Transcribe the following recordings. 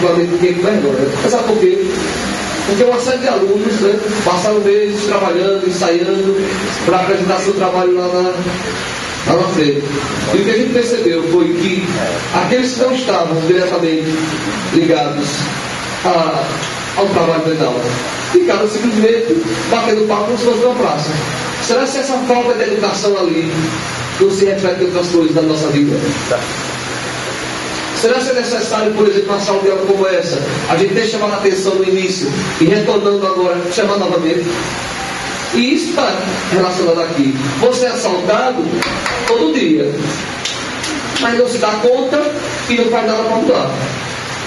particularmente ninguém com vergonha. Mas sabe por quê? Porque uma série de alunos, né, passaram meses trabalhando, ensaiando, para apresentar seu trabalho lá na frente. E o que a gente percebeu foi que aqueles que não estavam diretamente ligados ao trabalho da aula ficaram simplesmente batendo papo como se fosse uma praça. Será que essa falta de educação ali não se reflete em outras coisas da nossa vida? Será que é necessário, por exemplo, uma sala de aula como essa, a gente ter chamado a atenção no início e retornando agora, chamar novamente? E isso está relacionado aqui. Você é assaltado todo dia, mas não se dá conta e não faz nada para mudar.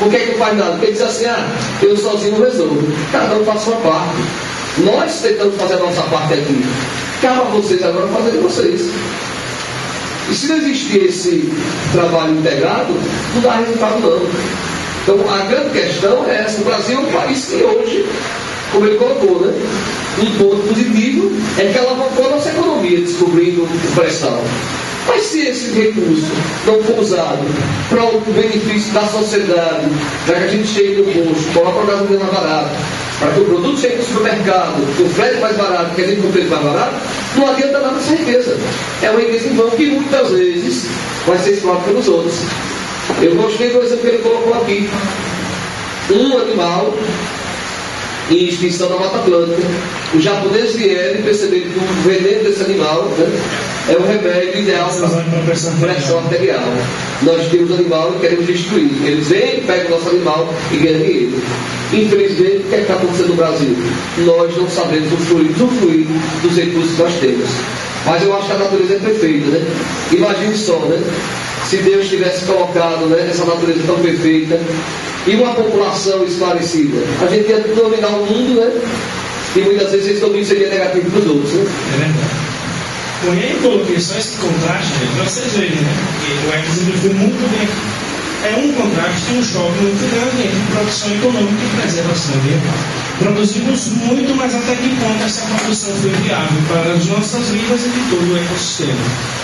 Por que não faz nada? Porque diz assim, eu sozinho não resolvo. Cada um faz a sua parte. Nós tentamos fazer a nossa parte aqui. Cabe a vocês agora fazer de vocês. E se não existir esse trabalho integrado, não dá resultado não. Então a grande questão é essa. O Brasil é um país que hoje, como ele colocou, né, um ponto positivo é que ela alavancou a nossa economia, descobrindo o pré-sal. Mas se esse recurso não for usado para o benefício da sociedade, para que a gente chegue no posto, coloque a gasolina mais barata, para que o produto chegue no supermercado, o frete mais barato, que a gente não tem mais barato, não adianta nada essa riqueza. É uma riqueza em vão que muitas vezes vai ser explorada pelos outros. Eu gostei do exemplo que ele colocou aqui. Um animal em extinção na Mata Atlântica. Os japoneses vieram e perceberam que o veneno desse animal, né, é o remédio ideal para pressão arterial. Nós temos animal e queremos destruir. Eles vêm, pegam o nosso animal e ganham dinheiro. Infelizmente, o que está acontecendo no Brasil? Nós não sabemos usufruir dos recursos que nós temos. Mas eu acho que a natureza é perfeita, né? Imagine só, né? Se Deus tivesse colocado, né, essa natureza tão perfeita e uma população esclarecida, a gente ia dominar o mundo, né? E muitas vezes esse domínio seria negativo para os outros, né? É verdade. Bom, e aí eu coloquei só esse contraste, para vocês verem, né? Porque o Ecos exemplificou muito bem aqui. É um contraste, um choque muito grande entre produção econômica e preservação ambiental. Produzimos muito, mas até que ponto essa produção foi viável para as nossas vidas e de todo o ecossistema.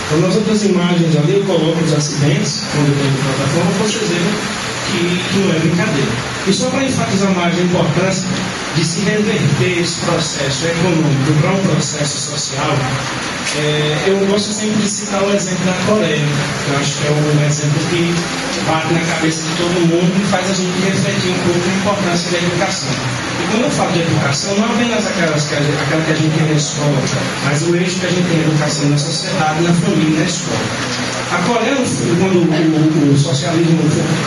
Então, nas outras imagens ali, eu coloco os acidentes, quando tem de plataforma, para vocês verem que não é brincadeira. E só para enfatizar mais a importância de se reverter esse processo econômico para um processo social, eu gosto sempre de citar o exemplo da Coreia. Eu acho que é um exemplo que bate na cabeça de todo mundo e faz a gente refletir um pouco a importância da educação. E quando eu falo de educação, não apenas aquela que a gente tem na escola, mas o eixo que a gente tem na educação na sociedade, na família e na escola. A Coreia, quando o socialismo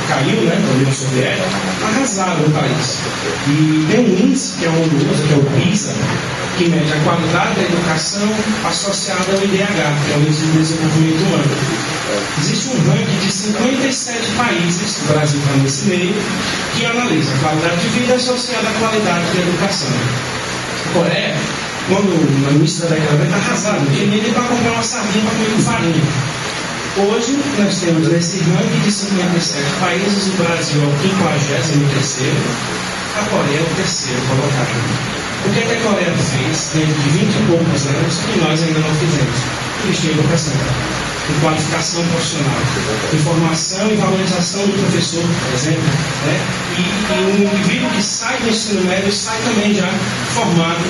caiu, né, a União Soviética, arrasaram o país. E tem um índice, que é um dos, que é o PISA, que mede a qualidade da educação associada ao IDH, que é o Índice de Desenvolvimento Humano. Existe um ranking de 57 países, o Brasil está nesse meio, que analisa a qualidade de vida associada à qualidade da educação. A Coreia, quando no início da década está arrasado, não tinha nem para comprar uma sardinha para comer com farinha. Hoje, nós temos nesse ranking de 57 países, o Brasil é o 53º, a Coreia é o 3º colocado. O que a Coreia fez dentro de 20 e poucos anos que nós ainda não fizemos? Investir em educação, em qualificação profissional, em formação e valorização do professor, por exemplo, né? E um indivíduo que sai do ensino médio sai também já formado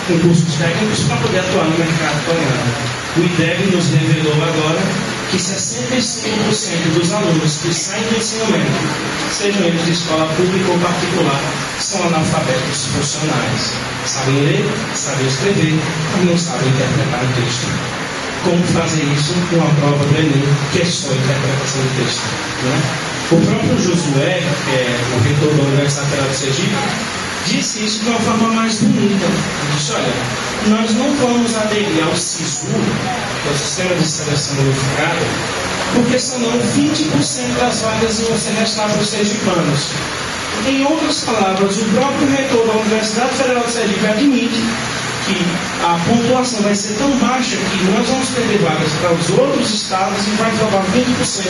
com cursos técnicos para poder atuar no mercado coreano. O IDEB nos revelou agora que 65% dos alunos que saem do ensino médio, sejam eles de escola pública ou particular, são analfabetos funcionais. Sabem ler, sabem escrever, mas não sabem interpretar o texto. Como fazer isso com a prova do Enem, que é só interpretação de texto? Né? O próprio Josué, que é o reitor da Universidade Federal do Sergipe, disse isso de uma forma mais bonita. Ele disse, olha, nós não vamos aderir ao SISU, que é o Sistema de Seleção Unificado, porque senão 20% das vagas iam ser restar para os sergipanos. Em outras palavras, o próprio reitor da Universidade Federal do Sergipe admite que a pontuação vai ser tão baixa que nós vamos perder vagas para os outros estados e vai sobrar 20%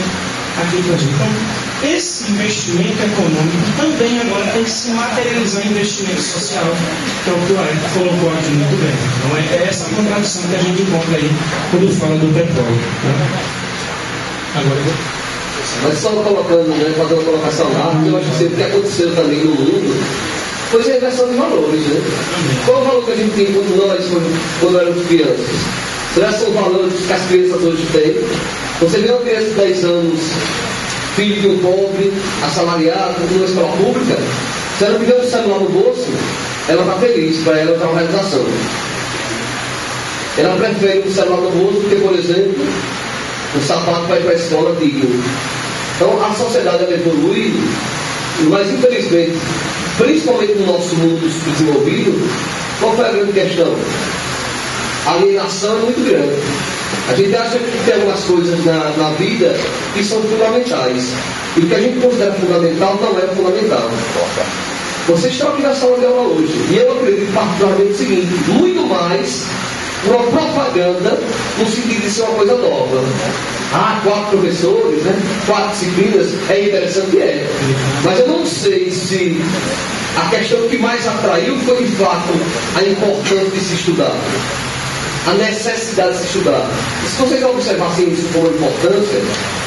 aqui para a gente. Então, esse investimento econômico também agora tem que se materializar em investimento social, que é o que o Ayrton colocou aqui muito bem. Então, é essa contradição que a gente encontra aí quando fala do petróleo. Né? Agora eu vou... Mas só colocando, né, fazendo uma colocação lá, eu acho que o que aconteceu também no mundo foi a inversão de valores, né? Qual o valor que a gente tem quando éramos crianças? Será que são os valores que as crianças hoje têm? Você vê uma criança de 10 anos, filho de um pobre, assalariado, numa escola pública, se ela tiver um celular no bolso, ela está feliz, para ela está uma realização. Ela prefere um celular no bolso do que, por exemplo, um sapato para ir para a escola digno. Então a sociedade ela evolui, mas infelizmente, principalmente no nosso mundo desenvolvido, qual foi a grande questão? A alienação é muito grande. A gente acha que tem algumas coisas na vida que são fundamentais. E o que a gente considera fundamental não é fundamental. Vocês estão aqui na sala de aula hoje. E eu acredito particularmente o seguinte: muito mais uma propaganda no sentido de ser uma coisa nova. 4 professores, né? 4 disciplinas, é interessante, é. Mas eu não sei se a questão que mais atraiu foi de fato a importância de se estudar, a necessidade de se estudar. E se vocês observassem isso como importância,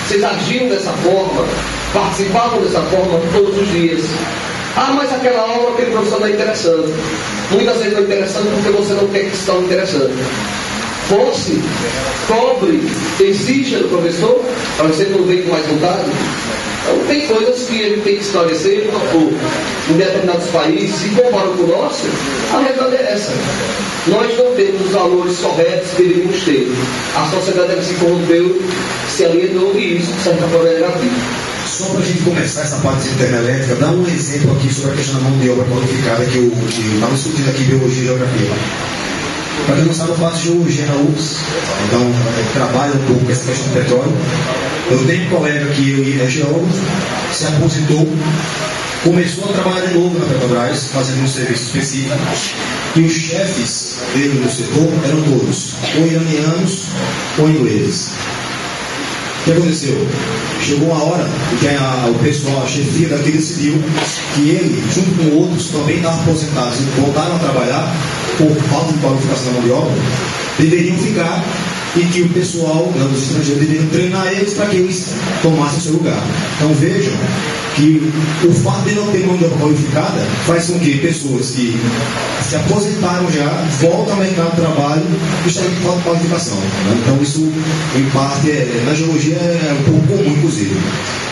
vocês agiam dessa forma, participavam dessa forma todos os dias. Mas aquela aula, aquele professor não é interessante. Muitas vezes não é interessante porque você não quer que se torne interessante. Force, cobre, exija do professor, para você não ver com mais vontade. Então tem coisas que ele tem que esclarecer, em determinados países, se comparam com o nosso, a verdade é essa. Nós não temos os valores corretos que deveríamos ter. A sociedade se corrompeu, se alienou e isso, de certa forma, é negativo. Só para a gente começar essa parte de termoelétrica, dá um exemplo aqui sobre a questão da mão de obra qualificada que eu estava discutindo aqui, biologia e geografia. Para quem não sabe, eu faço geologia na UFS, então trabalho um pouco com essa questão do petróleo. Eu tenho um colega que é geólogo, se aposentou, começou a trabalhar de novo na Petrobras, fazendo um serviço específico, e os chefes dele no setor eram todos ou iranianos ou ingleses. O que aconteceu? Chegou uma hora em que o pessoal, a chefia daqui decidiu que ele, junto com outros, também estavam aposentados e voltaram a trabalhar por falta de qualificação da mão de obra, deveriam ficar e que o pessoal dos estrangeiros deveriam treinar eles para que eles tomassem o seu lugar. Então vejam que o fato de não ter mão de obra qualificada faz com que pessoas que se aposentaram já voltam ao mercado de trabalho justamente por falta de qualificação. Né? Então isso, em parte, na geologia é um pouco comum, inclusive.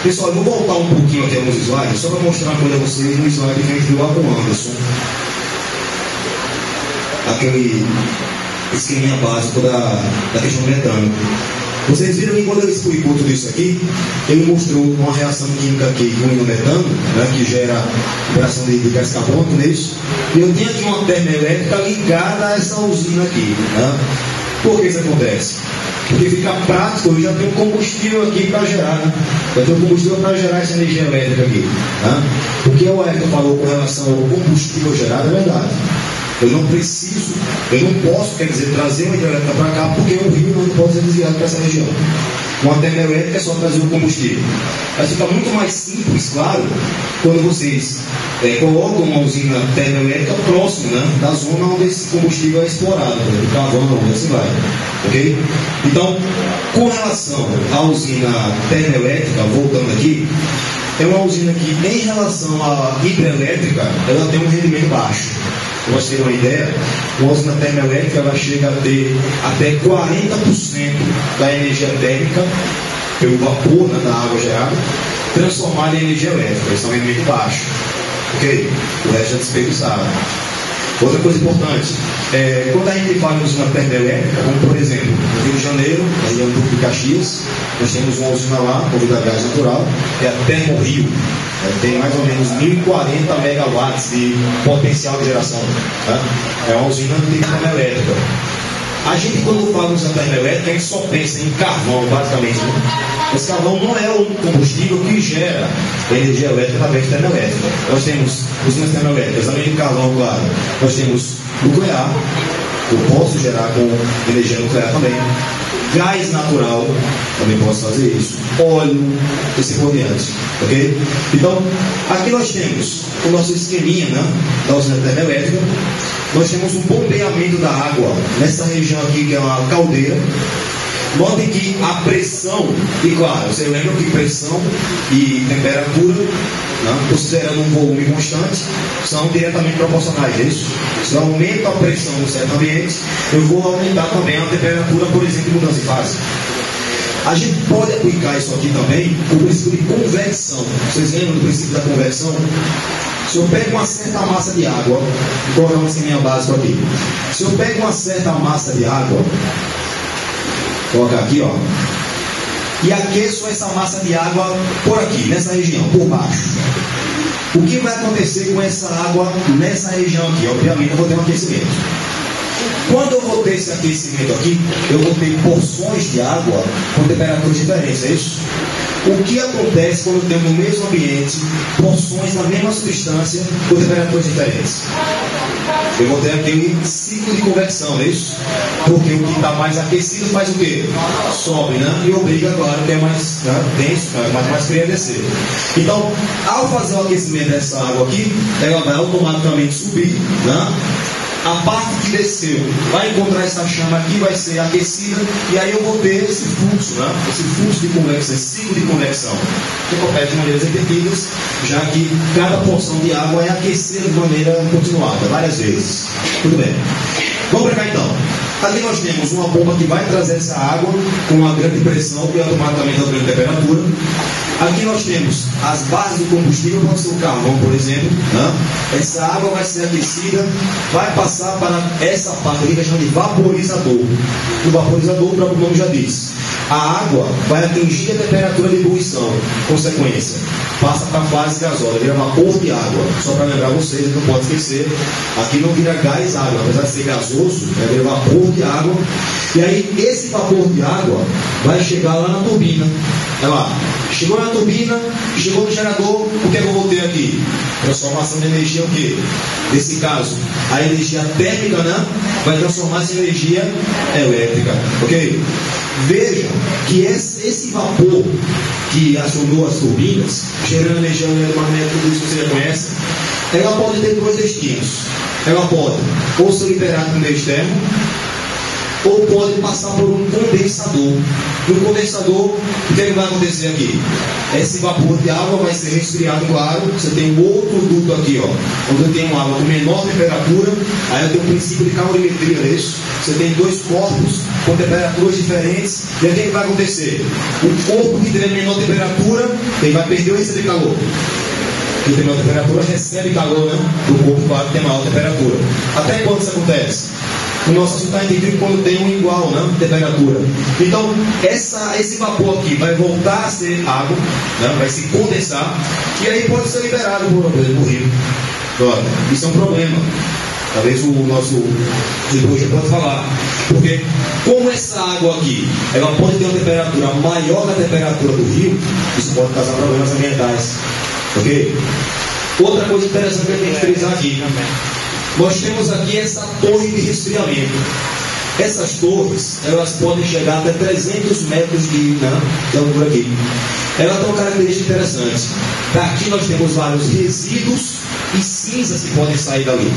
Pessoal, eu vou voltar um pouquinho aqui alguns slides, só para mostrar uma coisa a vocês no slide que a gente viu lá com o Anderson. Aquele esqueminha básico da questão do metano. Vocês viram que quando ele explicou tudo isso aqui, ele mostrou uma reação química aqui com o metano, né, que gera liberação de gás carbônico nisso. E eu tinha aqui uma termoelétrica ligada a essa usina aqui. Né? Por que isso acontece? Porque fica prático, eu já tenho combustível aqui para gerar, né? Eu tenho combustível para gerar essa energia elétrica aqui. Né? O que o Ayrton falou com relação ao combustível gerado é verdade. Eu não preciso, eu não posso, quer dizer, trazer uma hidrelétrica para cá porque o rio não pode ser desviado para essa região. Uma termoelétrica é só trazer o combustível. Mas fica muito mais simples, claro, quando vocês colocam uma usina termoelétrica próximo, né, da zona onde esse combustível é explorado, do carvão, onde assim vai. Ok? Então, com relação à usina termoelétrica, voltando aqui, é uma usina que, em relação à hidrelétrica, ela tem um rendimento baixo. Para você ter uma ideia, uma usina termoelétrica ela chega a ter até 40% da energia térmica, pelo vapor, né, da água gerada, transformada em energia elétrica. Isso é um rendimento baixo. Ok? O resto é desperdiçado. Outra coisa importante, quando a gente fala em usina termoelétrica, como por exemplo, no Rio de Janeiro, na região do Duque de Caxias, nós temos uma usina lá, movida a gás natural, que é a Termorio. Tem mais ou menos 1.040 megawatts de potencial de geração. Tá? É uma usina de termoelétrica. A gente, quando fala em usina termoelétrica, a gente só pensa em carvão, basicamente. Né? Mas carvão não é o combustível que gera energia elétrica através de termoelétrica. Nós temos usinas termoelétricas, além do carvão, claro. Nós temos nuclear, eu posso gerar com energia nuclear também. Gás natural, também posso fazer isso. Óleo, e assim por diante. Ok? Então, aqui nós temos o nosso esqueminha, né, da usina termoelétrica. Nós temos um bombeamento da água nessa região aqui, que é uma caldeira. Notem que a pressão, e claro, você lembra que pressão e temperatura, né, considerando um volume constante, são diretamente proporcionais, é isso? Se eu aumento a pressão em um certo ambiente, eu vou aumentar também a temperatura, por exemplo, em mudança de fase. A gente pode aplicar isso aqui também com o princípio de convecção. Vocês lembram do princípio da convecção? Se eu pego uma certa massa de água, vou colocar um esqueminha básico aqui. Se eu pego uma certa massa de água, vou colocar aqui, ó, e aqueço essa massa de água por aqui, nessa região, por baixo. O que vai acontecer com essa água nessa região aqui? Obviamente eu vou ter um aquecimento. Quando eu vou ter esse aquecimento aqui, eu vou ter porções de água com temperaturas diferentes, é isso? O que acontece quando eu tenho no mesmo ambiente porções da mesma substância com temperaturas diferentes? Eu vou ter aquele ciclo de convecção, é isso? Porque o que está mais aquecido faz o quê? Sobe, né? E obriga, claro, que é mais denso, mais frio a descer. Então, ao fazer o aquecimento dessa água aqui, ela vai automaticamente subir, né? A parte que desceu vai encontrar essa chama aqui, vai ser aquecida, e aí eu vou ter esse fluxo, né? Esse fluxo de convecção, esse ciclo de convecção, que compete de maneiras repetidas, já que cada porção de água é aquecida de maneira continuada, várias vezes. Tudo bem. Vamos para cá então. Aqui nós temos uma bomba que vai trazer essa água com uma grande pressão e automaticamente a grande temperatura. Aqui nós temos as bases do combustível, pode ser o carvão, por exemplo, né? Essa água vai ser aquecida, vai passar para essa parte aqui que a gente chama de vaporizador. O vaporizador, o próprio nome já diz. A água vai atingir a temperatura de ebulição, consequência, passa para a fase gasosa, vira vapor de água. Só para lembrar vocês, não pode esquecer, aqui não vira gás água, apesar de ser gasoso, vira vapor de água. E aí esse vapor de água vai chegar lá na turbina. Olha lá, chegou na turbina, chegou no gerador, o que é que eu vou ter aqui? Transformação de energia o quê? Nesse caso, a energia térmica, né, vai transformar-se em energia elétrica, ok? Veja que esse vapor que acionou as turbinas, gerando energia eletromagnética, tudo isso que você já conhece, ela pode ter dois destinos. Ela pode ou ser liberada no meio externo, ou pode passar por um condensador. No condensador, o que vai acontecer aqui? Esse vapor de água vai ser resfriado, claro. Você tem um outro duto aqui, ó, onde eu tenho água com menor temperatura, aí eu tenho um princípio de calorimetria, é isso? Você tem dois corpos com temperaturas diferentes, e aí o que vai acontecer? O corpo que tiver menor temperatura, ele vai perder ou receber calor? Que tem menor temperatura recebe calor, né? Do corpo, claro, que tem maior temperatura. Até quando isso acontece? O nosso assunto está entendido quando tem um igual, né? Temperatura. Então, esse vapor aqui vai voltar a ser água, né? Vai se condensar, e aí pode ser liberado por rio. Então, isso é um problema. Talvez o nosso cirurgião pode falar. Porque, como essa água aqui, ela pode ter uma temperatura maior que a temperatura do rio, isso pode causar problemas ambientais. Ok? Outra coisa interessante que a gente frisar aqui. Nós temos aqui essa torre de resfriamento. Essas torres, elas podem chegar até 300 metros de altura aqui. Ela tem uma característica interessante. Daqui nós temos vários resíduos e cinzas que podem sair dali.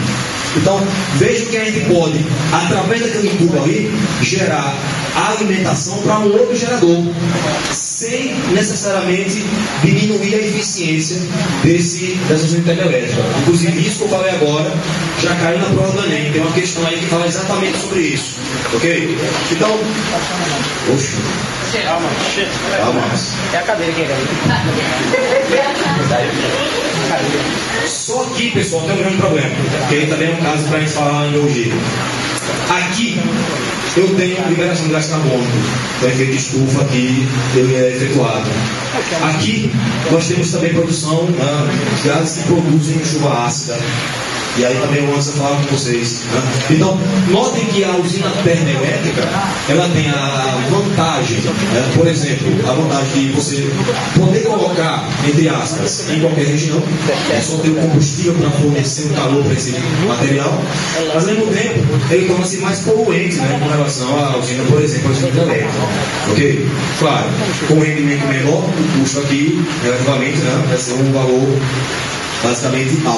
Então, veja que a gente pode, através daquele tubo ali, gerar alimentação para um outro gerador, sem necessariamente diminuir a eficiência dessas unidades elétricas. Inclusive, isso que eu falei agora já caiu na prova do Enem. Tem uma questão aí que fala exatamente sobre isso. Ok? Então, Calma. É a cadeira que é. Só aqui, pessoal, tem um grande problema. Que aí também é um caso para a gente falar em biologia. Aqui eu tenho liberação de gás carbônico. O efeito de estufa aqui ele é efetuado. Aqui nós temos também produção de gases que produzem chuva ácida. E aí também eu antes falava com vocês. Né? Então, notem que a usina termoelétrica, ela tem a vantagem, né? Por exemplo, a vantagem de você poder colocar, entre aspas, em qualquer região, é só ter o combustível para fornecer o calor para esse material, mas ao mesmo tempo, ele torna-se mais poluente, né, com relação à usina, por exemplo, a usina elétrica. Ok? Claro, com um rendimento menor, o custo aqui, relativamente, né, vai ser um valor basicamente alto.